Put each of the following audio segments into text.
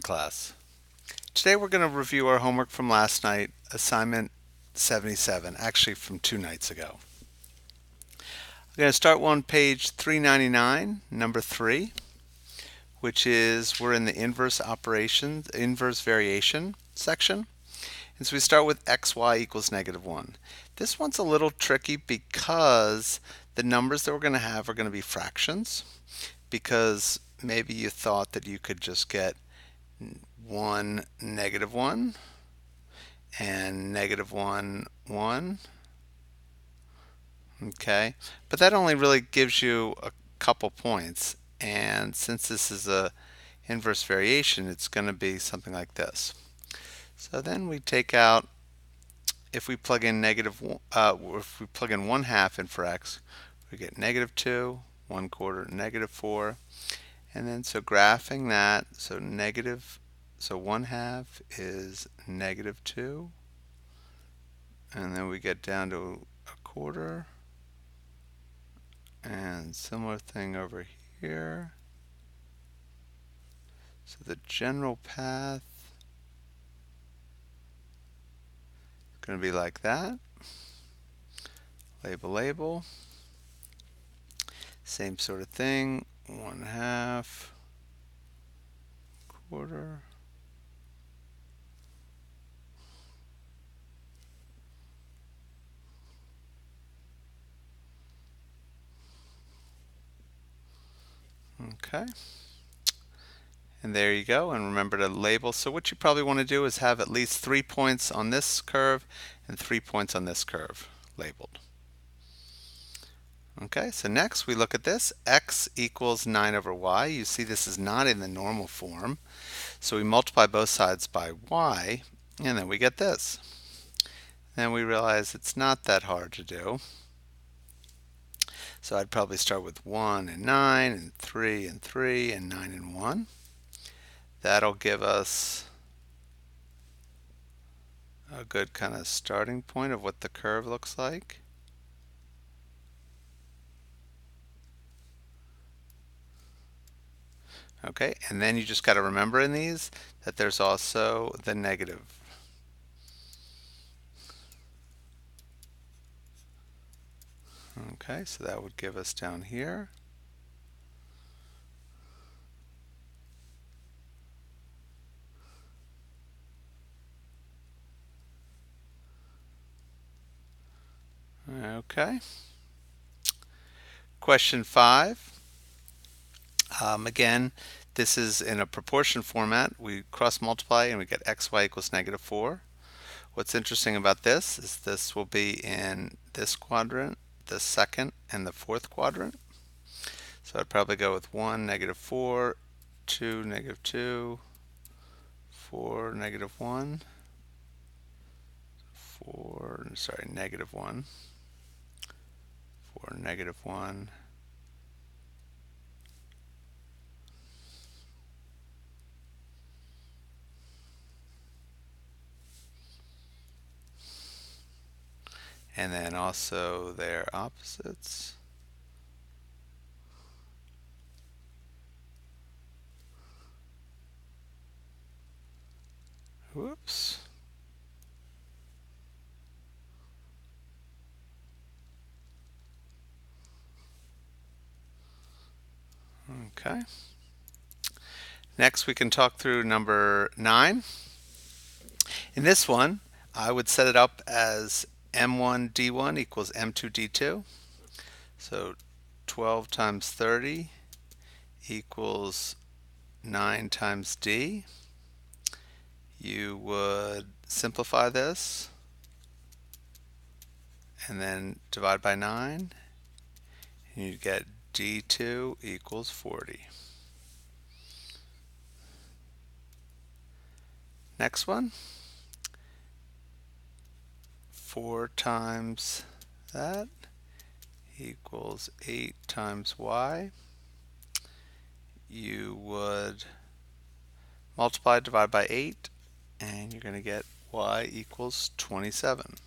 class. Today we're going to review our homework from last night, assignment 77, actually from 2 nights ago. I'm going to start on page 399, number 3, which is we're in the inverse variation section. And so we start with xy equals -1. This one's a little tricky because the numbers that we're going to have are going to be fractions, because maybe you thought that you could just get 1, -1, and -1, 1. Okay, but that only really gives you a couple points. And since this is a inverse variation, it's going to be something like this. So then we take out, if we plug in if we plug in 1/2 in for x, we get -2, 1/4, -4. And then so graphing that, so 1/2 is -2. And then we get down to 1/4. And similar thing over here. So the general path is going to be like that. Label, label. Same sort of thing. 1/2, 1/4. Okay. And there you go. And remember to label. So what you probably want to do is have at least 3 points on this curve and 3 points on this curve labeled. Okay, so next we look at this. X equals 9/y. You see this is not in the normal form. So we multiply both sides by y, and then we get this. Then we realize it's not that hard to do. So I'd probably start with 1 and 9 and 3 and 3 and 9 and 1. That'll give us a good kind of starting point of what the curve looks like. Okay, and then you just got to remember in these that there's also the negative. Okay, so that would give us down here. Okay. Question 5. Again, this is in a proportion format. We cross multiply and we get xy equals -4. What's interesting about this is this will be in this quadrant, the second and the fourth quadrant. So I'd probably go with 1, -4, 2, -2, 4, -1, 4, sorry, -1, 4, -1, and then also their opposites. Whoops. Okay. Next we can talk through number 9. In this one, I would set it up as m1 d1 equals m2 d2. So 12 times 30 equals 9 times d. You would simplify this and then divide by 9, and you get d2 equals 40. Next one, 4 times that equals 8 times y. You would multiply, divide by 8, and you're going to get y equals 27.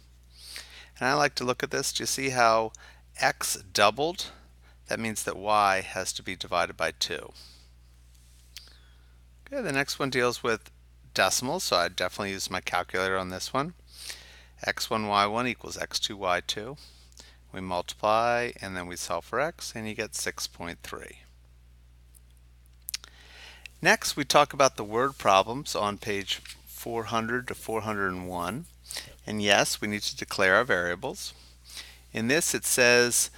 And I like to look at this. Do you see how x doubled? That means that y has to be divided by 2. Okay, the next one deals with decimals, so I definitely use my calculator on this one. x1, y1 equals x2, y2. We multiply and then we solve for x and you get 6.3. Next, we talk about the word problems on page 400 to 401. And yes, we need to declare our variables. In this, it says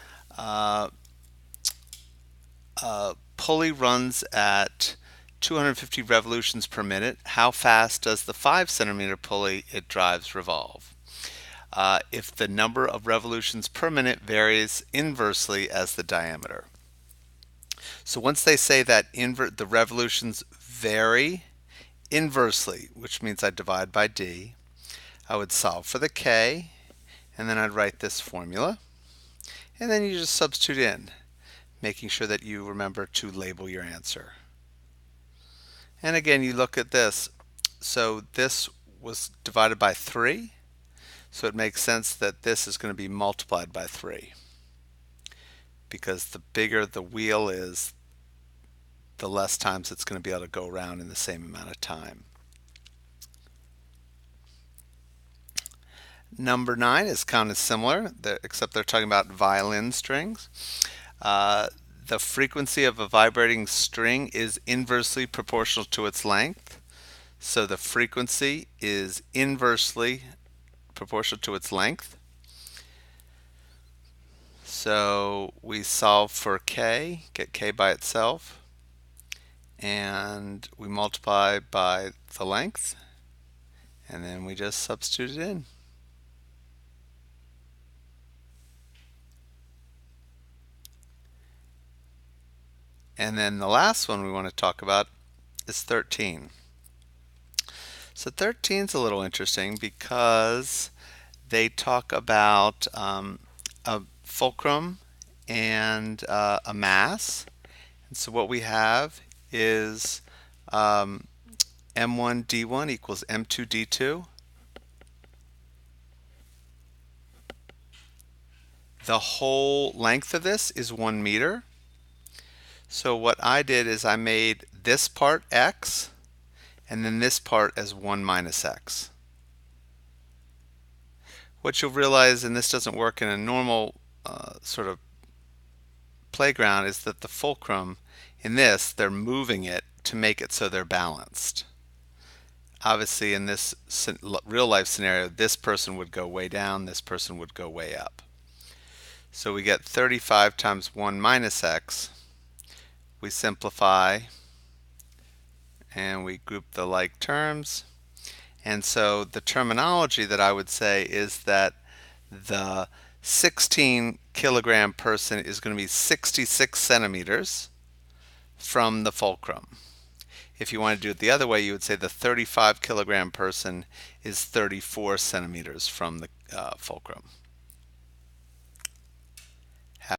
pulley runs at 250 revolutions per minute. How fast does the 5 centimeter pulley it drives revolve? If the number of revolutions per minute varies inversely as the diameter. So once they say that the revolutions vary inversely, which means I divide by d, I would solve for the k, and then I'd write this formula, and then you just substitute in, making sure that you remember to label your answer. And again, you look at this. So this was divided by 3, so it makes sense that this is going to be multiplied by 3, because the bigger the wheel is, the less times it's going to be able to go around in the same amount of time. Number 9 is kind of similar, except they're talking about violin strings. The frequency of a vibrating string is inversely proportional to its length. So the frequency is inversely proportional to its length. So we solve for k, get k by itself, and we multiply by the length, and then we just substitute it in. And then the last one we want to talk about is 13. So 13 is a little interesting because they talk about a fulcrum and a mass. And so what we have is m1d1 equals m2d2. The whole length of this is 1 meter. So what I did is I made this part x and then this part as 1 minus x. What you'll realize, and this doesn't work in a normal sort of playground, is that the fulcrum in this, they're moving it to make it so they're balanced. Obviously in this real life scenario, this person would go way down, this person would go way up. So we get 35 times 1 minus x. We simplify and we group the like terms. And so the terminology that I would say is that the 16 kilogram person is going to be 66 centimeters from the fulcrum. If you want to do it the other way, you would say the 35 kilogram person is 34 centimeters from the fulcrum.